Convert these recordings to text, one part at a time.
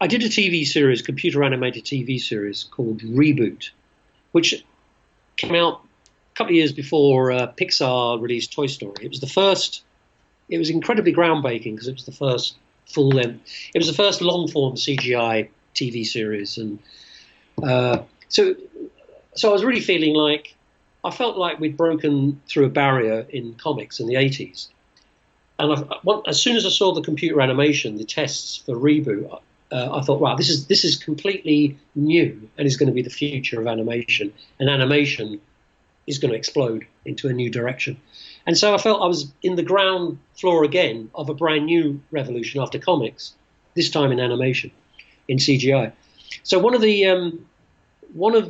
I did a TV series, computer animated TV series called Reboot, which came out a couple of years before Pixar released Toy Story. It was the first. It was incredibly groundbreaking because it was the first full length. It was the first long form CGI TV series, and so I was really feeling like I felt like we'd broken through a barrier in comics in the 80s. And as soon as I saw the computer animation, the tests for Reboot, I thought, wow, this is completely new and is going to be the future of animation. And animation is going to explode into a new direction. And so I felt I was in the ground floor again of a brand new revolution after comics, this time in animation, in CGI. So one of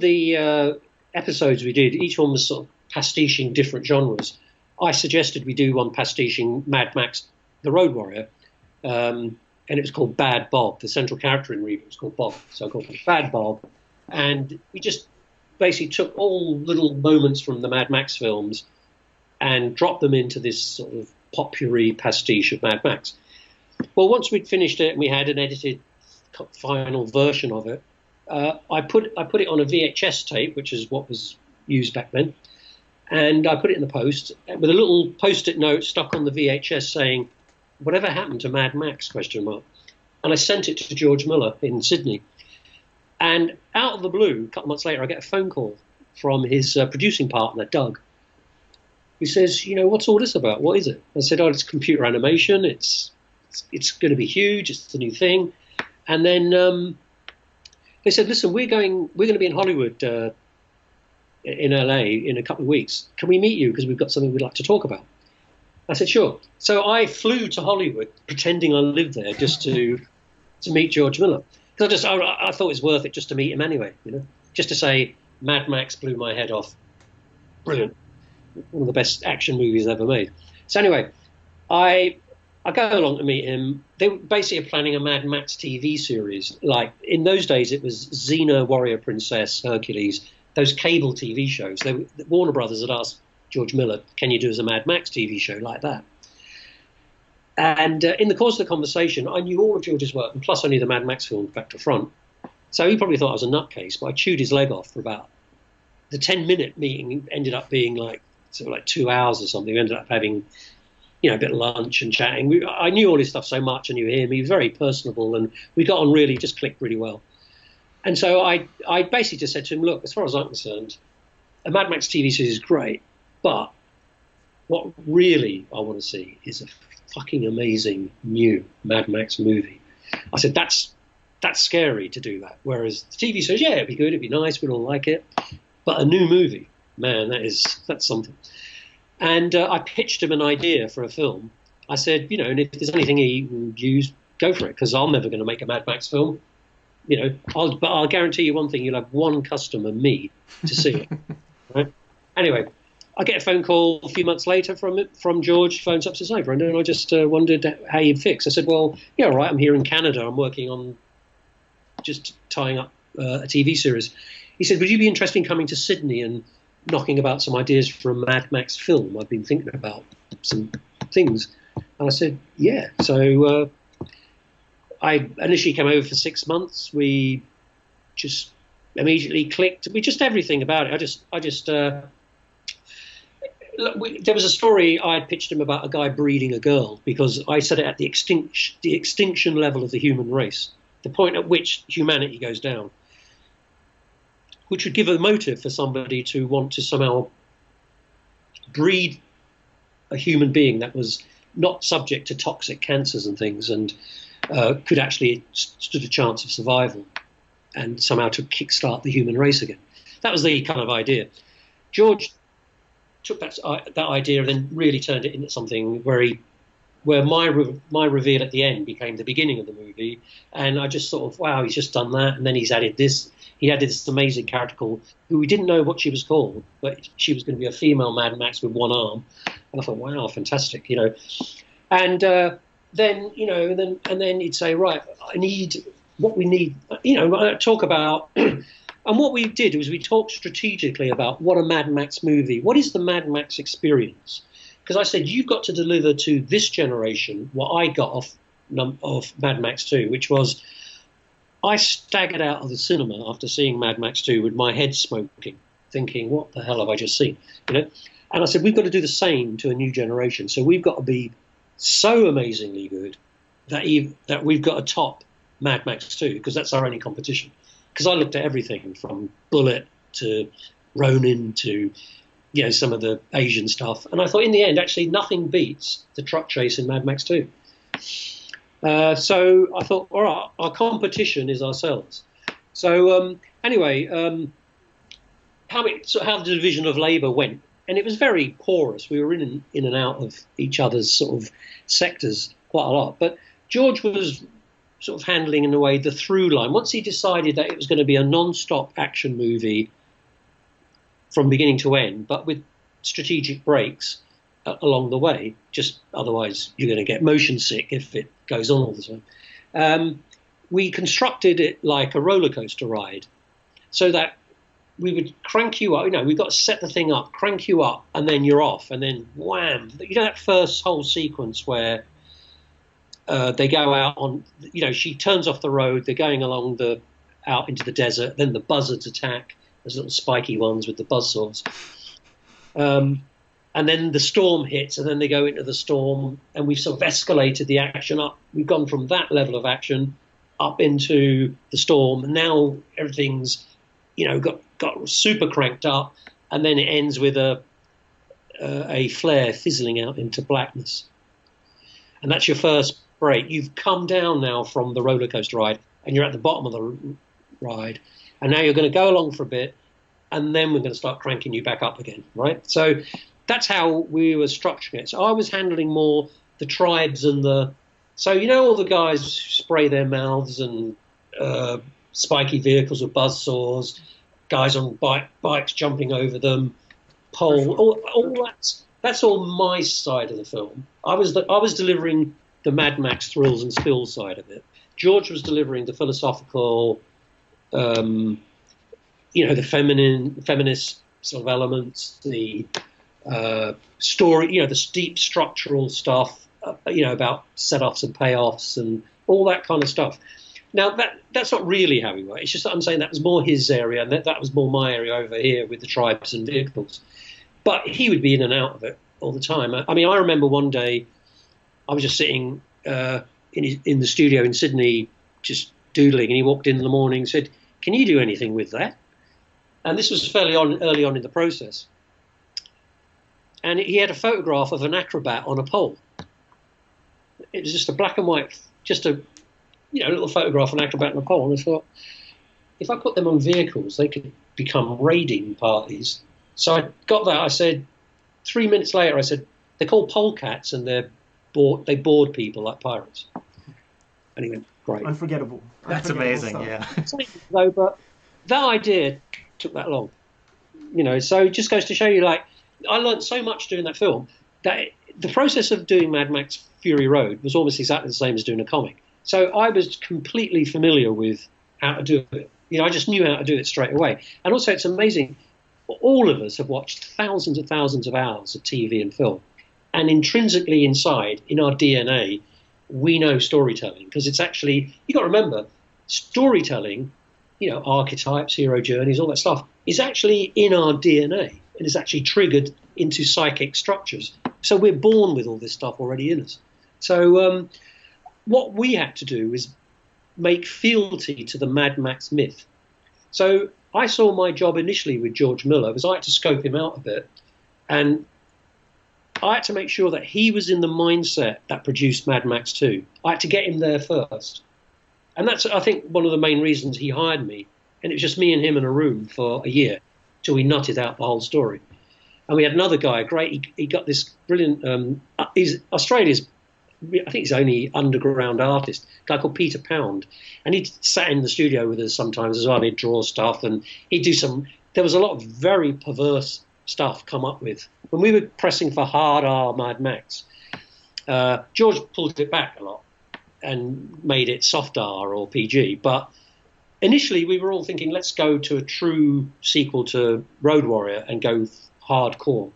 the episodes we did, each one was sort of pastiching different genres. I suggested we do one pastiching Mad Max, the Road Warrior, and it was called Bad Bob. The central character in Reboot was called Bob, so I called it Bad Bob. And we just basically took all little moments from the Mad Max films and dropped them into this sort of potpourri pastiche of Mad Max. Well, once we'd finished it and we had an edited final version of it, I put it on a VHS tape, which is what was used back then, and I put it in the post with a little post-it note stuck on the VHS saying, "Whatever happened to Mad Max?" ? And I sent it to George Miller in Sydney. And out of the blue, a couple of months later, I get a phone call from his producing partner, Doug. He says, "What's all this about? What is it?" I said, "Oh, it's computer animation. It's going to be huge. It's the new thing." And then they said, "Listen, we're going to be in Hollywood in LA in a couple of weeks. Can we meet you? Because we've got something we'd like to talk about." I said, "Sure." So I flew to Hollywood, pretending I lived there, just to meet George Miller. Because I thought it was worth it just to meet him anyway, just to say Mad Max blew my head off. Brilliant. One of the best action movies ever made. So anyway, I go along to meet him. They were basically planning a Mad Max TV series. Like in those days, it was Xena, Warrior Princess, Hercules, those cable TV shows. Warner Brothers had asked George Miller, "Can you do as a Mad Max TV show like that?" And in the course of the conversation, I knew all of George's work, and plus I knew the Mad Max films back to front. So he probably thought I was a nutcase, but I chewed his leg off for about the 10-minute meeting ended up being like 2 hours or something. We ended up having, a bit of lunch and chatting. I knew all his stuff so much. I knew him. He was very personable, and we got on really, just clicked really well. And so I basically just said to him, "Look, as far as I'm concerned, a Mad Max TV series is great, but what really I want to see is a fucking amazing new Mad Max movie." I said, that's scary to do that. Whereas the TV series, yeah, it'd be good, it'd be nice, we'd all like it. But a new movie, man, that's something. And I pitched him an idea for a film. I said, and if there's anything he will use, go for it, because I'm never going to make a Mad Max film. But I'll guarantee you one thing: you'll have one customer, me, to see it. Right? Anyway, I get a phone call a few months later from George. Phones up, says, "Hi, Brendan. I just wondered how you'd fix." I said, "Well, yeah, all right. I'm here in Canada. I'm working on just tying up a TV series." He said, "Would you be interested in coming to Sydney and knocking about some ideas for a Mad Max film? I've been thinking about some things." And I said, "Yeah." So I initially came over for 6 months. We just immediately clicked. We just everything about it. There was a story I had pitched him about a guy breeding a girl, because I said it at the extinction level of the human race, the point at which humanity goes down, which would give a motive for somebody to want to somehow breed a human being that was not subject to toxic cancers and things, and could actually stood a chance of survival, and somehow to kickstart the human race again. That was the kind of idea. George took that idea and then really turned it into something where my reveal at the end became the beginning of the movie, and I just thought, wow, he's just done that, and then he's added this. He added this amazing character who we didn't know what she was called, but she was going to be a female Mad Max with one arm, and I thought, wow, fantastic, and then he'd say, right, I need what we need, talk about. And what we did was we talked strategically about what a Mad Max movie, what is the Mad Max experience? Because I said, you've got to deliver to this generation what I got off Mad Max 2, which was I staggered out of the cinema after seeing Mad Max 2 with my head smoking, thinking, what the hell have I just seen? You know? And I said, we've got to do the same to a new generation. So we've got to be so amazingly good that we've got to top Mad Max 2, because that's our only competition. Because I looked at everything from Bullet to Ronin to some of the Asian stuff. And I thought, in the end, actually, nothing beats the truck chase in Mad Max 2. So I thought, all right, our competition is ourselves. So anyway, how the division of labour went, and it was very porous. We were in and out of each other's sort of sectors quite a lot. But George was sort of handling, in a way, the through line. Once he decided that it was going to be a non-stop action movie from beginning to end, but with strategic breaks along the way, just otherwise you're going to get motion sick if it goes on all the time. We constructed it like a roller coaster ride, so that we would crank you up. We've got to set the thing up, crank you up, and then you're off, and then wham! That first whole sequence where they go out on, she turns off the road, they're going along out into the desert, then the buzzards attack, those little spiky ones with the buzzsaws. And then the storm hits, and then they go into the storm, and we've sort of escalated the action up. We've gone from that level of action up into the storm, and now everything's, got super cranked up, and then it ends with a flare fizzling out into blackness. And that's your first break. You've come down now from the roller coaster ride, and you're at the bottom of the ride, and now you're going to go along for a bit, and then we're going to start cranking you back up again, right? So that's how we were structuring it. So I was handling more the tribes and all the guys spray their mouths and spiky vehicles with buzzsaws, guys on bikes jumping over them, all that's all my side of the film. I was delivering the Mad Max thrills and spills side of it. George was delivering the philosophical, the feminist sort of elements, the story, the deep structural stuff, about set-offs and payoffs and all that kind of stuff. Now, that's not really how we work. It's just that I'm saying that was more his area, and that was more my area over here with the tribes and vehicles. But he would be in and out of it all the time. I mean, I remember one day I was just sitting in the studio in Sydney just doodling, and he walked in the morning and said, "Can you do anything with that?" And this was fairly early on in the process. And he had a photograph of an acrobat on a pole. It was just a black and white, just a little photograph of an acrobat on a pole. And I thought, if I put them on vehicles, they could become raiding parties. So I got that. I said, 3 minutes later, I said, they're called polecats, and they board people like pirates. And he went, great. Unforgettable. That's amazing, stuff. Yeah. Though, but that idea took that long. So it just goes to show you, I learned so much doing that film that the process of doing Mad Max Fury Road was almost exactly the same as doing a comic. So I was completely familiar with how to do it. I just knew how to do it straight away. And also, it's amazing. All of us have watched thousands and thousands of hours of TV and film. And intrinsically inside, in our DNA, we know storytelling. Because it's actually, you've got to remember, storytelling, archetypes, hero journeys, all that stuff, is actually in our DNA. It is actually triggered into psychic structures. So we're born with all this stuff already in us. So what we had to do is make fealty to the Mad Max myth. So I saw my job initially with George Miller was I had to scope him out a bit, and I had to make sure that he was in the mindset that produced Mad Max 2. I had to get him there first. And that's, I think, one of the main reasons he hired me. And it was just me and him in a room for a year till we nutted out the whole story. And we had another guy, he got this brilliant, he's Australia's, I think he's only underground artist, a guy called Peter Pound. And he sat in the studio with us sometimes as well. He'd draw stuff, and he'd do there was a lot of very perverse stuff come up with. When we were pressing for hard R Mad Max, George pulled it back a lot and made it soft R or PG. But initially we were all thinking, let's go to a true sequel to Road Warrior and go hardcore.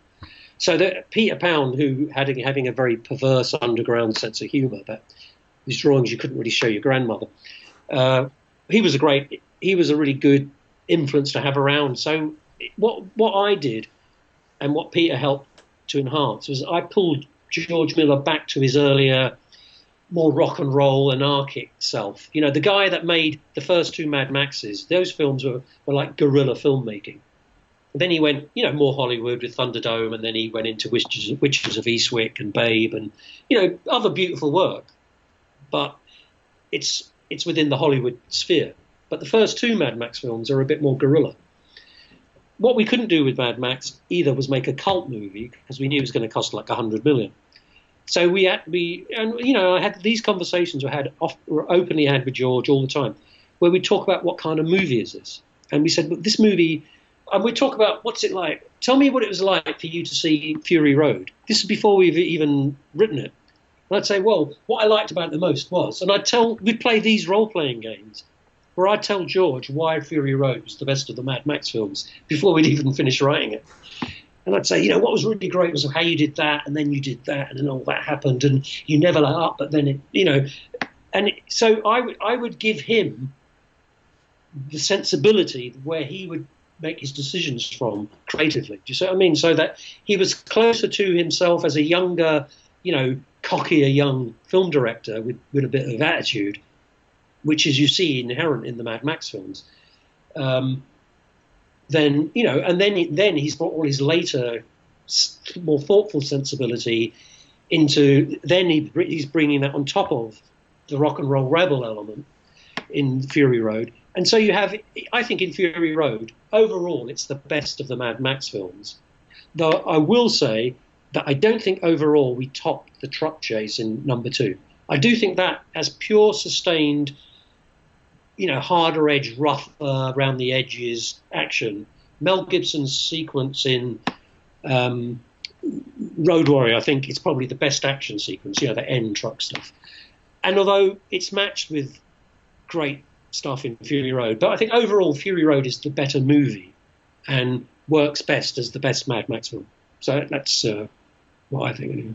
So that Peter Pound, who having a very perverse underground sense of humour, but his drawings you couldn't really show your grandmother, he was a really good influence to have around. So what I did, and what Peter helped to enhance, was I pulled George Miller back to his earlier, more rock and roll, anarchic self. You know, the guy that made the first two Mad Maxes. Those films were like guerrilla filmmaking. Then he went, you know, more Hollywood with Thunderdome, and then he went into Witches of Eastwick and Babe, and, you know, other beautiful work. But it's within the Hollywood sphere. But the first two Mad Max films are a bit more guerrilla. What we couldn't do with Mad Max either was make a cult movie, because we knew it was going to cost like $100 million. So I had these conversations were openly had with George all the time, where we talk about what kind of movie is this, and we said, but this movie. And we talk about what's it like. Tell me what it was like for you to see Fury Road. This is before we've even written it. And I'd say, well, what I liked about it the most was, and we'd play these role-playing games where I'd tell George why Fury Road was the best of the Mad Max films before we'd even finished writing it. And I'd say, you know, what was really great was how you did that, and then you did that, and then all that happened, and you never let up, but then so I would give him the sensibility where he would make his decisions from creatively. Do you see what I mean? So that he was closer to himself as a younger, you know, cockier young film director with a bit of attitude, which is, you see, inherent in the Mad Max films. Then, you know, and then he's brought all his later more thoughtful sensibility into, then he's bringing that on top of the rock and roll rebel element in Fury Road. And so you have, I think in Fury Road, overall, it's the best of the Mad Max films. Though I will say that I don't think overall we topped the truck chase in number 2. I do think that as pure, sustained, you know, harder edge, rougher, around the edges action, Mel Gibson's sequence in Road Warrior, I think it's probably the best action sequence, you know, the end truck stuff. And although it's matched with great stuff in Fury Road, but I think overall Fury Road is the better movie and works best as the best Mad Max film. So that's what I think. Anyway.